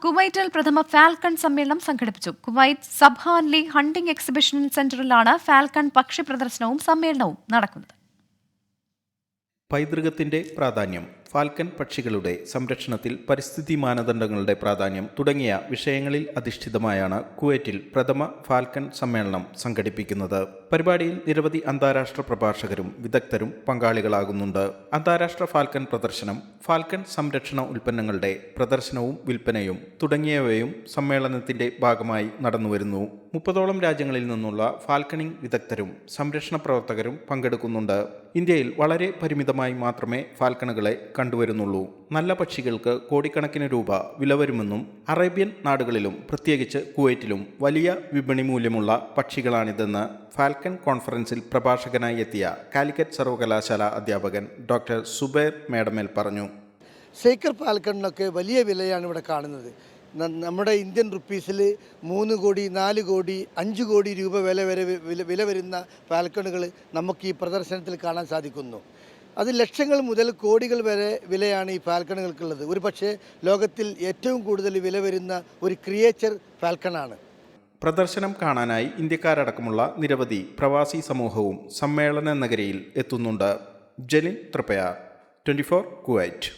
കുവൈറ്റിൽ പ്രഥമ ഫാൽക്കൺ സമ്മേളനം സംഘടിപ്പിച്ചു. കുവൈറ്റ് സബ്ഹാൻലി ഹണ്ടിംഗ് എക്സിബിഷൻ സെന്ററിലാണ് ഫാൽക്കൺ പക്ഷി പ്രദർശനവും സമ്മേളനവും നടക്കുന്നത്. പൈതൃകത്തിന്റെ പ്രാധാന്യം, ഫാൽക്കൺ പക്ഷികളുടെ സംരക്ഷണത്തിൽ പരിസ്ഥിതി മാനദണ്ഡങ്ങളുടെ പ്രാധാന്യം തുടങ്ങിയ വിഷയങ്ങളിൽ അധിഷ്ഠിതമായാണ് കുവൈറ്റിൽ പ്രഥമ ഫാൽക്കൺ സമ്മേളനം സംഘടിപ്പിക്കുന്നത്. പരിപാടിയിൽ നിരവധി അന്താരാഷ്ട്ര പ്രഭാഷകരും വിദഗ്ധരും പങ്കാളികളാകുന്നുണ്ട്. അന്താരാഷ്ട്ര ഫാൽക്കൺ പ്രദർശനം, ഫാൽക്കൺ സംരക്ഷണ ഉൽപ്പന്നങ്ങളുടെ പ്രദർശനവും വിൽപ്പനയും തുടങ്ങിയവയും സമ്മേളനത്തിന്റെ ഭാഗമായി നടന്നുവരുന്നു. 30ഓളം രാജ്യങ്ങളിൽ നിന്നുള്ള ഫാൽക്കണിംഗ് വിദഗ്ധരും സംരക്ഷണ പ്രവർത്തകരും പങ്കെടുക്കുന്നുണ്ട്. ഇന്ത്യയിൽ വളരെ പരിമിതമായി മാത്രമേ ഫാൽക്കണുകളെ കണ്ടുവരുന്നുള്ളൂ. നല്ല പക്ഷികൾക്ക് കോടിക്കണക്കിന് രൂപ വില വരുമെന്നും അറേബ്യൻ നാടുകളിലും പ്രത്യേകിച്ച് കുവൈറ്റിലും വലിയ വിപണി മൂല്യമുള്ള പക്ഷികളാണിതെന്ന് ഫാൽക്കൺ കോൺഫറൻസിൽ പ്രഭാഷകനായി എത്തിയ കാലിക്കറ്റ് സർവകലാശാല അധ്യാപകൻ ഡോക്ടർ സുബൈർ മേടമേൽ പറഞ്ഞു. സേക്കർ ഫാൽക്കണിനൊക്കെ വലിയ വിലയാണ് ഇവിടെ കാണുന്നത്. നമ്മുടെ ഇന്ത്യൻ റുപ്പീസിൽ 3 കോടി 4 കോടി 5 കോടി രൂപ വില വരുന്ന ഫാൽക്കണുകൾ നമുക്ക് ഈ പ്രദർശനത്തിൽ കാണാൻ സാധിക്കുന്നു. അത് ലക്ഷങ്ങൾ മുതൽ കോടികൾ വരെ വിലയാണ് ഈ ഫാൽക്കണുകൾക്കുള്ളത്. ഒരു പക്ഷേ ലോകത്തിൽ ഏറ്റവും കൂടുതൽ വില വരുന്ന ഒരു ക്രിയേച്ചർ ഫാൽക്കണാണ്. പ്രദർശനം കാണാനായി ഇന്ത്യക്കാരടക്കമുള്ള നിരവധി പ്രവാസി സമൂഹവും സമ്മേളന നഗരിയിൽ എത്തുന്നുണ്ട്. ജലിൻ തൃപ്പയാർ, 24 കുവൈറ്റ്.